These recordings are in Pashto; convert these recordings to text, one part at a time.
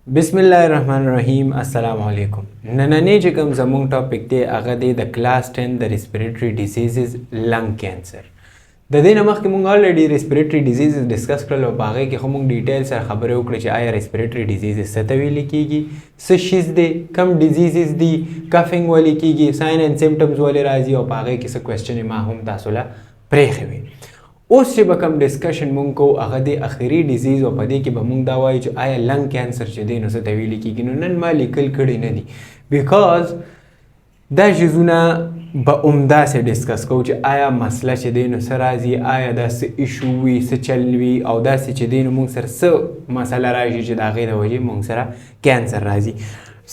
بسم الله الرحمن الرحیم. السلام علیکم. نننې چې کوم زموږ ټاپک دی هغه دی د کلاس 10 د ریسپیریټری ډیزیزز لنګ کینسر. د دې نه مخکې موږ الریډي ریسپیریټری ډیزیزز ډسکس کړل او په هغې کې خو موږ ډیټیل سره خبرې وکړې چې آیا ریسپیریټری ډیزیزز څه ته ویلې کېږي، څه شیز دی، کم ډیزیزز دي، کفنګ ولې کېږي، ساین اینډ سمټمز ولې راځي او په هغې کې څه کوېسچنې ما هم تاسو له پرېښې وې. اوس چې به کوم ډسکشن مونږ کوو هغه د اخري ډیزیز او په دې کې به مونږ دا وایو چې آیا لنګ کینسر چې دی نو څه ته ویلې کېږي. نو نن ما لیکل کړي نه دي بیکاز دا شیزونه به همداسې ډسکس کوو چې آیا مسله چې دی نو څه راځي، آیا دا څه ایشو وي، څه چل وي او داسې چې دی نو مونږ سره څه مسله راشي چې د هغې د وجې مونږ سره کینسر راځي.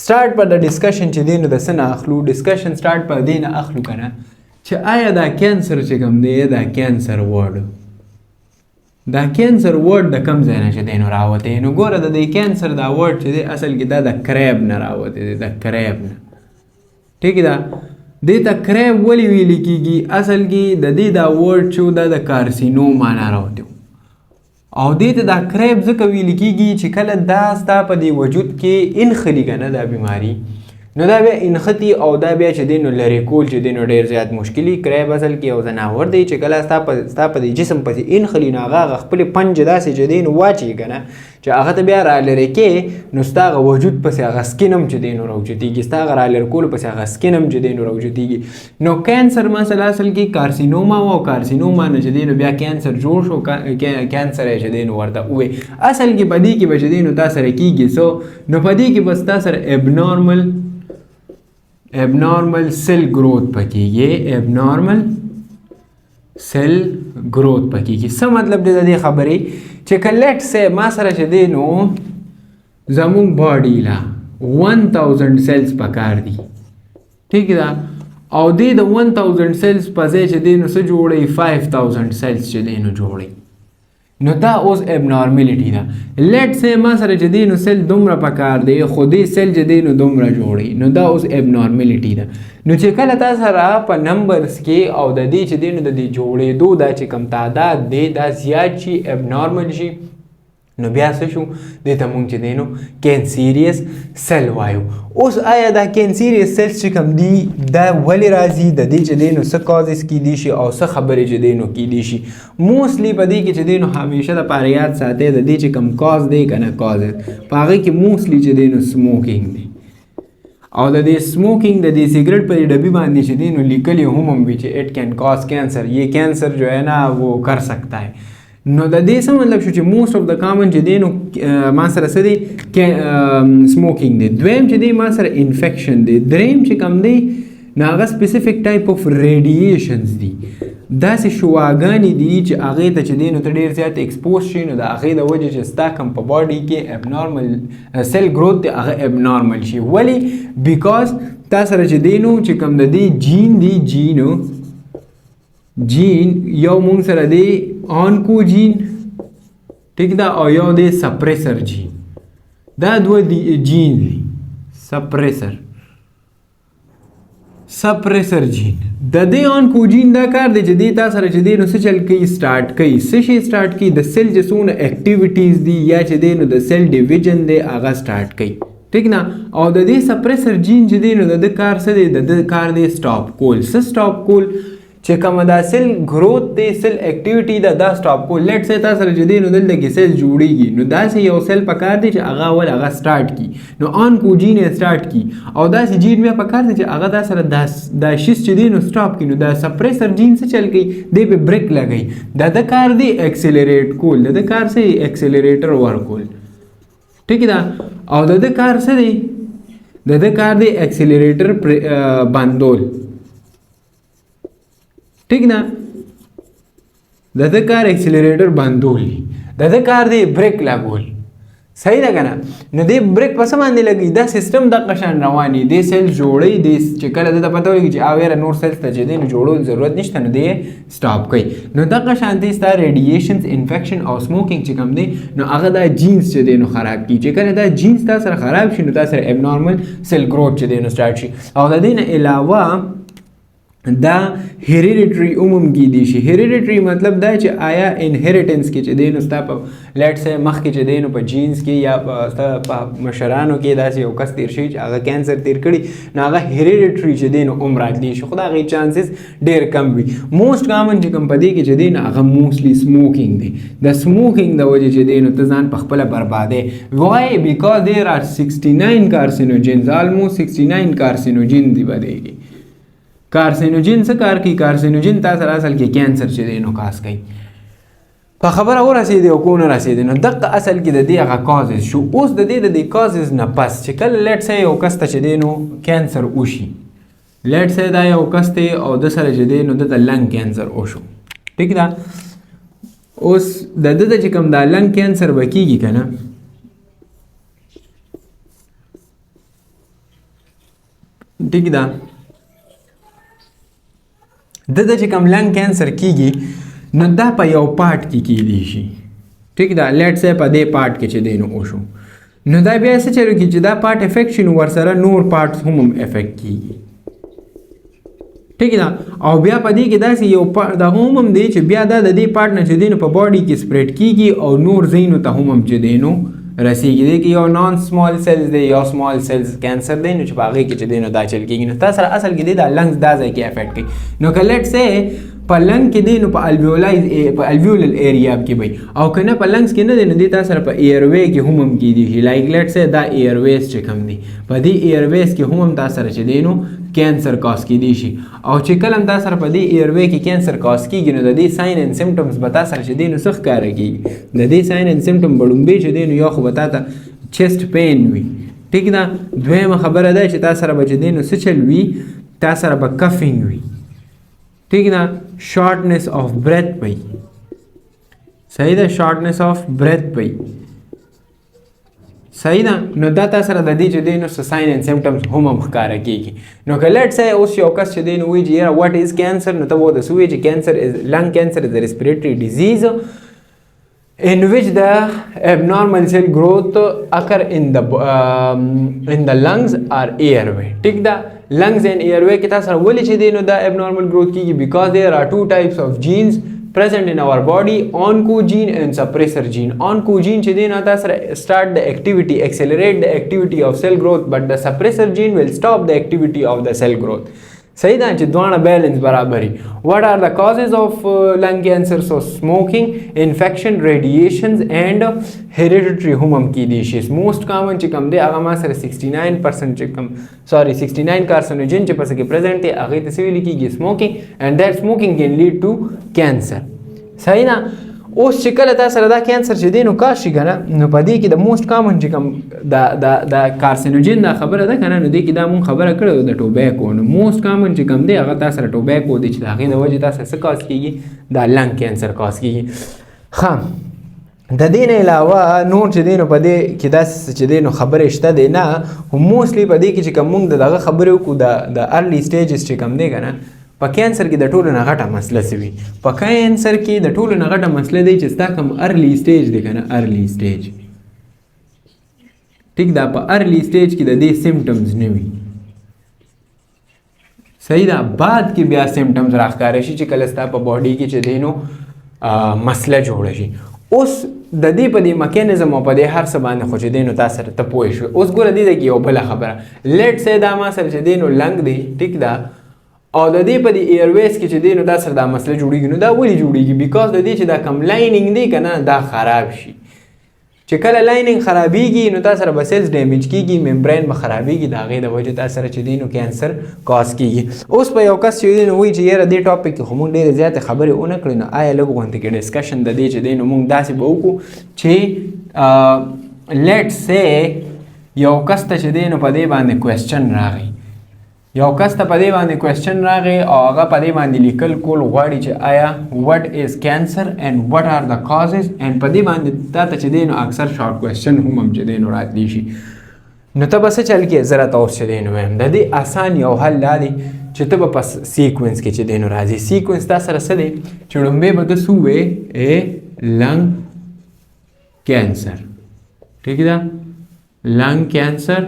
سټارټ په د ډسکشن چې دی نو د څه نه اخلو، ډسکشن سټارټ په دې نه اخلو که نه چې آیا دا کینسر چې کوم دی دا کینسر ورډ د کوم ځای نه چې دی نو راوتی. نو ګوره د دې کینسر دا ورډ چې دی اصل کې دا د کریب نه راوتی دی، د کریب نه. ټیک ده، دې ته کریب ولې ویلې کېږي؟ اصل کې د دې دا ورډ چې دا د کارسینوما نه راوتی او دې ته دا کریب ځکه ویلې کېږي چې کله دا ستا په دې وجود کې انخلي که نه دا بیماري نو دا بیا انخطي او دا بیا چې دی نو لرې کول چې دی نو ډېر زیات مشکلي. کریب اصل کې یو ځناور دی چې کله ستا په دې جسم پسې انخلي نو هغه خپلې پنجې داسې چې دی نو واچوي که نه چې هغه ته بیا رالرې کې نو ستا هغه وجود پسې هغه سکین هم چې دی نو راوچتېږي، ستا هغه رالرې کولو پسې هغه سکین هم چې دی نو راوچتېږي. نو کینسر مسله اصل کې کارسینوما و او کارسینوما نه چې دی نو بیا کینسر جوړ شو، کینسر یې چې دی نو ورته ووې. اصل کې په دې کې به چې دی نو تا سره کېږي څه نو په دې کې به ستا سره ابنارمل سیل گروت پکېږي، ابنارمل سیل گروت پکېږي. څه مطلب دی د دې خبرې چې که لیټ سې ما سره چې دی نو زموږ باډي له 1000 سیلز پکار دي، ټیک ده، او دې د 1000 سیلز په ځای چې دی نو څه جوړوي 5000 سیلز چې دی نو جوړوي. نو دا اوس ابنارملټي ده. لیټ سې ما سره چې دی نو سیل دومره پکار دی خو دې سیل چې دی نو دومره جوړوي، نو دا اوس ابنارملټي ده. نو چې کله تا سره په نمبرز کې او د دې چې دی نو د دې جوړېدو دا چې کم تعداد دی دا زیات شي، ابنارمل شي، نو بیا څه شو دې ته مونږ چې دی نو کینسیریس سیل وایو. اوس آیا دا کینسیریس سیلز چې کوم دي دا ولې راځي، د دې چې دی نو څه کازز کیدی شي او څه خبرې چې دی نو کیدی شي. موسټلی په دې کې چې دی نو همیشه د پاره یاد ساتئ د دې چې کوم کاز دی که نه کازز په هغې کې موسټلی چې دی نو سموکینګ دی او د دې سموکینګ د دې سیګریټ په دې ډبي باندې چې دی نو لیکلي هم وي چې اټ کین کاز کینسر، یہ کینسر جو ہے نا وہ کر سکتا ہے. نو د دې څه مطلب شو چې موسټ اف د کامن چې دی نو ما سره څه دی سموکینګ دی، دویم چې دی ما سره انفیکشن دی، دریم چې کم دی نو هغه سپیسیفیک ټایپ اف ریډیشنز دي، داسې شواګانې دي چې هغې ته چې دی نو ته ډېر زیات ایکسپوز شي نو د هغې د وجې چې ستا کم په باډي کې ابنارمل سیل گروت دی هغه ابنارمل شي. ولې؟ بیکاز تا سره چې دی نو چې کم د دې جین دی جین یو مونږ سره دی آنکو جین، ٹھیک ده، او یو دی سپریسر جین. دا دوه جین دی سپریسر جین. د دې آنکو جین دا کار دی چې دی تا سره چې دی نو څه چل کوي سټارټ کوي، څه شی سټارټ کوي، د سیل چې څونه اکټیویټیز دي یا چې دی نو د سیل ډیویژن دی هغه سټارټ کوي، ټیک نه. او د دې سپریسر جین چې دی نو د کار څه دی، د کار دی سټاپ کول. څه سټاپ کول چې کوم دا سیل گروت دی، سیل اکټیویټي ده، دا سټاپ کول. لیټ سې تا سره چې دی نو دلته کې سیل جوړیږي نو داسې یو سیل پکار دی چې هغه اول هغه سټارټ کی، نو آنکو جین یې سټارټ کی او داسې جین بیا پکار دی چې هغه دا سره دا شیز چې دی نو سټاپ کی. نو دا سپریسر جین څه چل کوي، دی په بریک لګوي. د کار دی ایکسلریټ کول، د کار څه ایکسلریټر ورکول، ټیک ده. او د کار څه دی، د کار دی ایکسلریټر بندول، ټیک نه. د کار ایکسلریټر بندول دی، د کار دی بریک لګول، صحیح ده که نه. نو دې بریک په څه باندې لګي، دا سیستم دغه شان رواني، دې سیل جوړوي، دې چې کله دته پته ولګي چې اویره نور سیلز ته چې دی نو جوړول ضرورت نشته نو دې سټاپ کوي. نو دغه شانتې ستا ریډیشنز، انفیکشن او سموکینګ چې کوم دی نو هغه دا جینز چې دی نو خراب کړي. چې کله دا جینز تا سره خراب شي نو تا سره ابنارمل سیل گروت چې دی نو سټارټ شي. او د دې نه علاوه دا هیریډیټری عموم کیدی شي. هیریډیټری مطلب دا چې آیا انهریټنس کې چې دی نو ستا په لیټ سه مخکې چې دی نو په جینز کې یا ستا په مشرانو کې داسې یو کس تیر شي چې هغه کینسر تیر کړي نو هغه هیریډیټری چې دی نو عمر راتلی شي، خو د هغې چانسز ډېر کم وي. موسټ کامن چې کوم په دې کې چې دی نو هغه موسټلی سموکینګ دی. د سموکینګ د وجې چې دی نو ته ځان په خپله بربادې. وای بیکاز دیر آر 69 کارسینوجنز، آلموسټ 69 کارسینوجن دی به دی. کارسینوجن څه کار کوي؟ کارسینوجن تا سره اصل کې کینسر چې دی نو کاز کوي. په خبره ورسېدې او کو نه رسېدې نو دغه اصل کې د دې هغه کازز شو. اوس د دې د دې کازز نه پس چې کله لیټ سه یو کس ته چې دی نو کینسر وشي، لیټ سه دا یو کس دی او د سره چې دی نو د لنګ کینسر وشو، ټیک ده. اوس د ده چې کوم دا لنګ کینسر به کېږي که نه، ټیک ده، د چې کوم لنګ کینسر کیږي نو دا په یو پارټ کې کیدی شي، ټیک ده. لیټ سه په دې پارټ کې چې دی نو وشو نو دا بیا څه چلو کې چې دا پارټ افیکټ شي نو ورسره نور پارټس هم افیکټ کیږي، ټیک ده. او بیا په دې کې داسې یو دغه هم دی چې بیا دا د دې پارټ نه چې دی نو په باډي کې سپریډ کیږي او نور ځایونو ته هم چې دی نو رسیږي. دی کې یو نان سمال سیلز دی یا سمال سیلز کینسر دی نو چې په هغې کې چې دی نو دا چل کېږي. نو تا سره اصل کې دی دا لنګز دا ځای کې افیکټ کوي. نو که لیټ سه په لنګ کې دی نو په الویولل ایریا کې وي، او که نه په لنګز کې نه دی نو دی تا سره په ایروی کې هم کېدي شي. لایک لیټ سه دا ایرویز چې کوم دی په دې ایرویز کې هم تا سره چې دی نو کینسر کاز کېدی شي. او چې کله هم تا سره په دې ایروی کې کینسر کاز کېږي نو د دې ساین اینډ سمټمز به تا سره چې دی نو څه ښکاره کېږي. د دې ساین اینډ سمټم به لومبی چې دی نو یا خو به تا ته چیسټ پین وي، ټیک ده. دویمه خبره ده چې تا سره به چې دی نو څه چل وي، تا سره به کفینګ وي، ټیک ده. شارټنس آف بریث وي، صحیح ده، شارټنس آف بریث وي، صحیح ده. نو دا تا سره د دې چې دی نو ساین اینډ سمټمز هم ښکاره کېږي. نو که لیټ سه اوس یو کس چې دی نو وایي چې یاره واټ از کینسر، نو ته به ورته څه وایي چې کینسر از لنګ کینسر از ا ریسپریټري ډیزیز in which the abnormal cell growth occur in the lungs or airway, ٹھیک ده. lungs and airway کې تاسو ولې چې دی نو دا abnormal growth کیږي because there are two types of genes present in our body, oncogene and suppressor gene. oncogene چې دی نو تاسو start the activity, accelerate the activity of cell growth, but the suppressor gene will stop the activity of the cell growth. صحیح ده چې دواړه بیلنس برابري. what are the causes of lung cancer؟ so smoking, infection, radiations and hereditary هم کېدی شي. most common چې کوم دی هغه ما سره 69% چې کوم 69 کارسینوجن چې پس کې پریزنټ دی هغې ته څه ویل کېږي؟ smoking, and that smoking can lead to cancer. صحیح ده. اوس چې کله تا سره دا کینسر چې دی نو کاز شي که نه نو په دې کې د موسټ کامن چې کوم د کارسینوجن دا خبره ده که نه نو دې کې دا مونږ خبره کړې وه د ټوبیکو. نو موسټ کامن چې کوم دی هغه تا سره ټوبیکو دی چې د هغې د وجې تا سره څه کاز کېږي؟ دا لنګ کینسر کاز کېږي. ښه، د دې نه علاوه نور چې دی نو په دې کې داسې چې دی نو خبرې شته دی نه، خو موسټلی په دې کې چې کوم مونږ د دغه خبرې وکړو د ارلی سټیجز چې کوم دی که نه، په کینسر کې د ټولو نه غټه مسله څه وي؟ په کینسر کې د ټولو نه غټه مسله دی چې ستا کوم ارلی سټیج دی که نه، ارلی سټیج، ټیک ده. په ارلی سټیج کې د دې سمټمز نه وي، صحیح ده. بعد کې بیا سمټمز راښکاره شي چې کله ستا په باډي کې چې دی نو مسله جوړه شي. اوس د دې په دې میکانیزم او په دې هر څه باندې خو چې دی نو تا سره ته پوه شوې. اوس ګوره دې کې یو بله خبره، لیټ سه دا ما سره چې دی نو لنګ دی، ټیک ده، او د دې په دې ایرویز کې چې دی نو دا سره دا مسله جوړېږي. نو دا ولې جوړېږي؟ بیکاز د دې چې دا کم لایننګ دی که نه دا خراب شي. چې کله لایننګ خرابېږي نو تا سره به سیلز ډیمیج کېږي، ممبرین به خرابېږي، د هغې د وجې تا سره چې دی نو کینسر کاز کېږي. اوس په یو کس چې دی نو وایي چې یاره دې ټاپک کې خو مونږ ډېرې زیاتې خبرې ونه کړې، نو آیا لږ غونډې کې ډسکشن د دې چې دی نو مونږ داسې به وکړو چې لیټ سه یو کس ته چې دی نو په دې باندې کوېسچن راغی، یو کس ته په دې باندې کوېسچن راغی او هغه په دې باندې لیکل کول غواړي چې آیا what is cancer and what are the causes، and په دې باندې تا ته چې دی نو اکثر شارټ کوېسچن هم چې دی نو راتلی شي. نو ته به څه چل کې زه راته اوس چې دی نو وایم د دې آسان یو حل دا دی چې ته به په سیکوینس کې چې دی نو راځي. سیکوینس تا سره څه دی چې لومبی به ته څه ووایې لنګ کینسر، ټیک ده، لنګ کینسر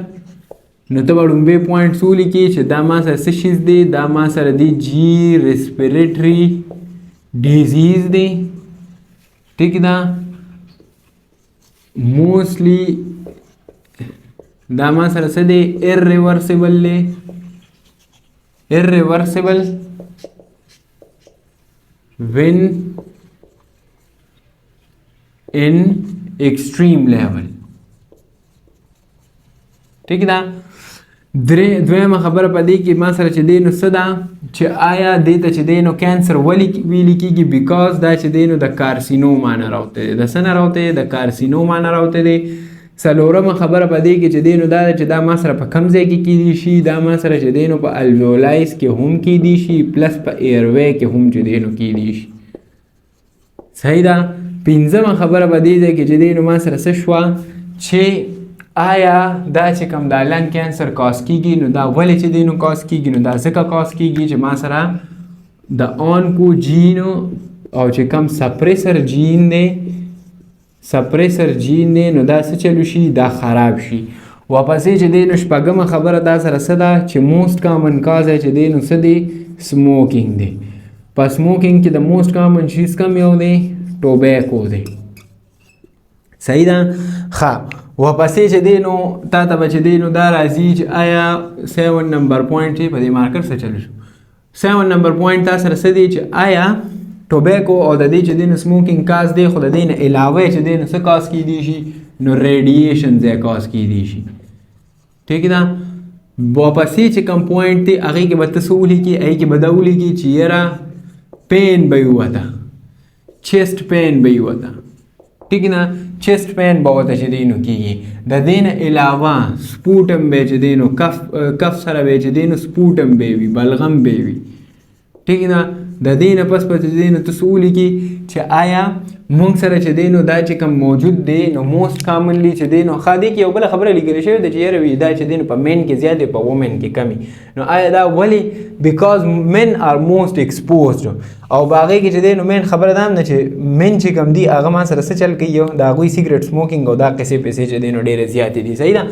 نو ته به لومبی پوینټ څه ولیکې چې دا ما سره څه شیز دی دا ما سره دی جی ریسپیریټري ډیزیز دی ټیک ده موسټلی دا ما سره څه دی irreversible دی irreversible when in extreme level ٹھیک ده دویمه خبره په دې کې ما سره چې دی نو څه ده چې آیا دې ته چې دی نو کینسر ولې ویلې کېږي بیکاز دا چې دی نو د کارسینوما نه راوتی دی د څه نه راوتی دی د کارسینوما نه راوتی دی څلورمه خبره په دې کې چې دی نو دا ده چې دا ما سره په کوم ځای کې کیدی شي دا ما سره چې دی نو په الویولایز کې هم کیدی شي پلس په ایروی کې هم چې دی نو کیدی شي صحیح ده پنځمه خبره په دې ځای کې چې دی نو ما سره څه شوه چې آیا دا چې کوم دا لنګ کینسر کاز کیږي نو دا ولې چې دی نو کاز کیږي نو دا ځکه کاز کیږي چې ما سره د آنکو جین او چې کوم سپریسر جین دی نو دا څه چلو شي دا خراب شي واپسې چې دی نو شپږمه خبره دا سره څه ده چې موسټ کامن کاز چې دی نو څه دی سموکینګ دی په سموکینګ کې د موسټ کامن چیز کوم یو دی ټوبیکو دی صحیح ده ښه واپسې چې دی نو تا ته به چې دی نو دا راځي چې آیا 7 نمبر پوینټ چې په دې مارکر څه چلو شو 7 نمبر پوینټ تا سره څه دی چې آیا ټوبیکو او د دې چې دی نو سموکینګ کاز دی خو د دې نه علاوه چې دی نو څه کاز کیدی شي نو ریډیشن ځای کاز کیدی شي ٹھیک ده واپسې چې کوم پوینټ دی هغې کې به ته څه ولیکې هغې کې به دا ولیکې چې یاره پین به یې وته چیسټ پین به یې وته ٹھیک نه چیسټ پین به ورته چې دی نو کېږي د دې نه علاوه سپوټم به چې دی نو کف سره به چې دی نو سپوټم به وي بلغم به وي ٹھیک نه د دې نه پس چې دی نو ته څه ولیکې چې آیا مونږ سره چې دی نو دا چې کوم موجود دی نو موسټ کامنلی چې دی نو ښه دی کې یو بله خبره لیکلې شوې ده چې یاره وي دا چې دی نو په مین کې زیات دی په وومن کې کمی نو آیا دا ولې بیکاز مین آر موسټ ایکسپوزډ او په هغې کې چې دی نو مین خبره دا هم ده چې مین چې کوم دی هغه ما سره څه چل کوي یو د هغوی سیګرټ سموکینګ او دا قصې پیسې چې دی نو ډېرې زیاتې دي صحیح ده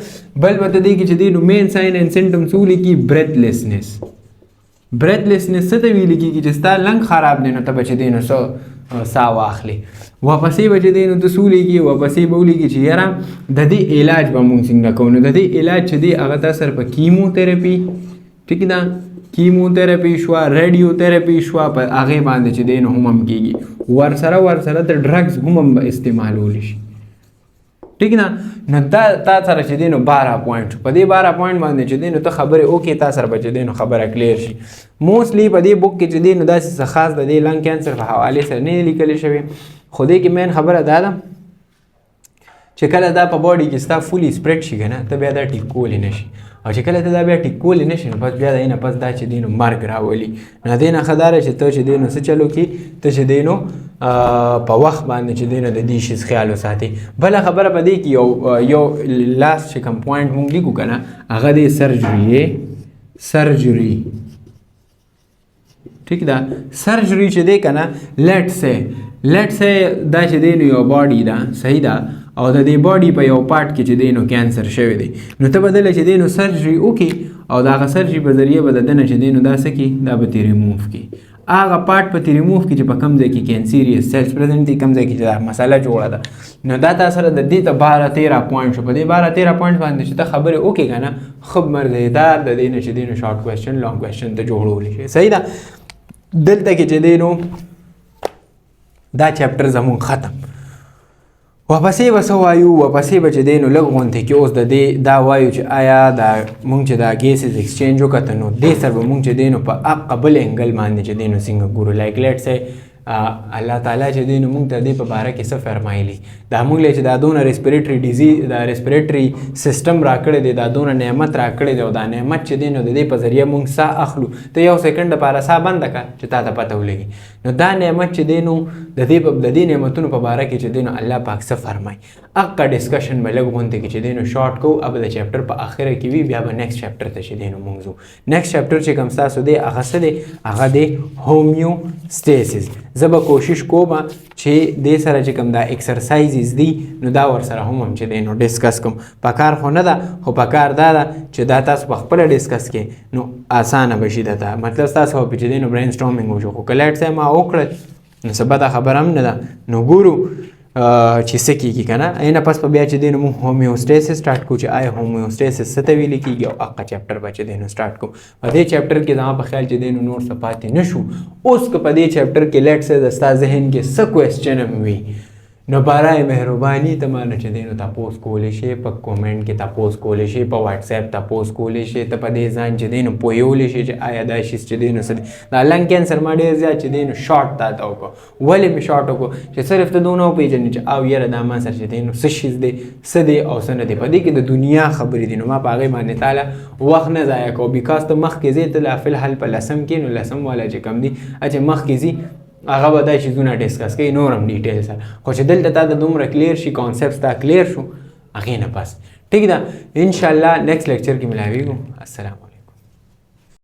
بل به ته دی کې چې دی نو مین ساین اینډ سمټمس ولیکي بریتھلیسنس څه ته ویل کېږي چې ستا لنګ خراب دی نو ته به چې دی نو ساه واخلې واپسې به چې دی نو ته څه ولیکي واپسې به ولیکي چې یاره د دې علاج به مونږ څنګه کوو نو د دې علاج چې دی هغه تا سره په کیموتراپي ټیک ده کیموتراپي شوه ریډیوتراپي شوه په هغې باندې چې دی نو هم کېږي ورسره د ډرګز هم استعمالولی شي ٹھیک نه نو دا تا سره چې دی نو 12 پوینټ په دې 12 پوینټ باندې چې دی نو ته خبرې وکړې تا سره به چې دی نو خبره کلیر شي موسټلی په دې بک کې چې دی نو داسې څه خاص د دې لنګ کینسر په حوالې سره نه لیکلی شوی خو دې کې مین خبره دا ده چې کله دا په باډي کې ستا فولي سپریډ شي که نه ته بیا دا ټیکولی نه شي او چې کله ته دا بیا ټیکولی نه شي نو پس بیا د نه پس دا چې دی نو مرګ راولي نو دې نه ښه دا ده چې ته چې دی نو څه چلو کړي ته چې دی نو په وخت باندې چې دی نو د دې شیز خیال وساتې بله خبره په دې کې یو لاست چې کوم پوینټ مونږ لیکو که نه هغه دی سرجري ٹھیک ده سرجري چې دی که نه لیټ سه دا چې دی نو یو باډي ده صحیح ده او د دې باډي په یو پارټ کې چې دی نو کینسر شوی دی نو ته به دله چې دی نو سرجري وکړي او د هغه سرجري په ذریعه به د ده نه چې دی نو دا څه کړي دا به ترې ریموف کړي هغه پارټ په ترې ریموف کړي چې په کوم ځای کې کینسریس سیلز پرزنټ دي کوم ځای کې چې دا مسله جوړه ده نو دا تا سره د دې ته 12-13 پوینټ شو په دې 12-13 پوینټ باندې چې ته خبرې وکړې که نه ښه مزیدار د دې نه چې دی نو شارټ کوېسچن لانګ کوېسچن ته جوړولی شي صحیح ده دلته کې چې دی نو دا چپټر زمونږ ختم واپسې به څه وایو واپسې به چې دی نو لږ غونتې کې اوس د دې دا وایو چې آیا دا مونږ چې دا ګیسز ایکسچینج وکړه نو دې سره به مونږ چې دی نو په هغه بل انګل باندې چې دی نو څنګه ګورو لایک لیټ سه الله تعالی چې دی نو مونږ ته دې په باره کې څه فرمایلی دا مونږ له چې دا دونه ریسپیریټري ډیزیز دا ریسپیریټري سیسټم راکړی دی دا دونه نعمت راکړی دی او دا نعمت چې دی نو د دې په ذریعه مونږ ساه اخلو ته یو سیکنډ لپاره ساه بنده کړه چې تا ته پته ولګي نو دا نعمت چې دی نو د دې نعمتونو په باره کې چې دی نو الله پاک څه فرمایي هغه ډسکشن به لږ غونډې کې چې دی نو شارټ کوو अब د چپټر په اخره کې وي بیا به نیکسټ چپټر ته چې دی نو مونږ ځو نیکسټ چپټر چې کوم ستاسو دی هغه څه دی هغه دی هومیوستاسیس زه به کوشش کوم چې دې سره چې کوم دا ایکسرسایزز دي نو دا ورسره هم چې دی نو ډسکس کوم پکار خو نه ده خو پکار دا ده چې دا تاسو په خپله ډسکس کې نو اسانه به شي درته مطلب ستاسو به چې دی نو برین سټارمنګ وشو خو که لیټ سه ما وکړل نو څه بده خبره هم نه ده نو ګورو چې څه کېږي که نه اینه پس په بیا چې دی نو موږ هومیوسټیسس سټارټ کړو چې آیا هومیوسټیسس څه ته ویلې کېږي او هغه چیپټر به چې دی نو سټارټ کړو په دې چیپټر کې زما په خیال چې دی نو نور څه پاتې نه شو اوس که په دې چیپټر کې لیټ سه د ستا ذهن کې څه کوېسچن هم وي نو برای مهرباني ته مانه چې دی نو تپوس کولی شي په کومنټ کې تپوس کولی شي په واتس اپ تپوس کولی شي ته په دې ځان چې دی نو پوهولی شي چې آیا دا شي چې دی نو څه دی دا لنګ کینسر ما ډېر زیات چې دی نو شارټ تا ته وکړو ولې مې شارټ وکړو چې صرف ته دونه وپېژنې چې او یاره دا ما سره چې دی نو څه شیز دی څه دی او څه نه دی په دې کې د دنیا خبرې دي نو ما په هغې باندې تاله وخت نه ضایع کوو بیکاز ته مخکې ځې ته لا فلحال په لسم کې نو لسم والا چې کم دي چې مخکې ځي هغه به دا چیزونه ډسکس کوي نور هم ډیټیل سره خو چې دلته تا د دومره کلیر شي کانسپټس تا کلیر شو هغې نه پس ټیک ده انشاءالله نیکسټ لیکچر کې ملاویږو السلام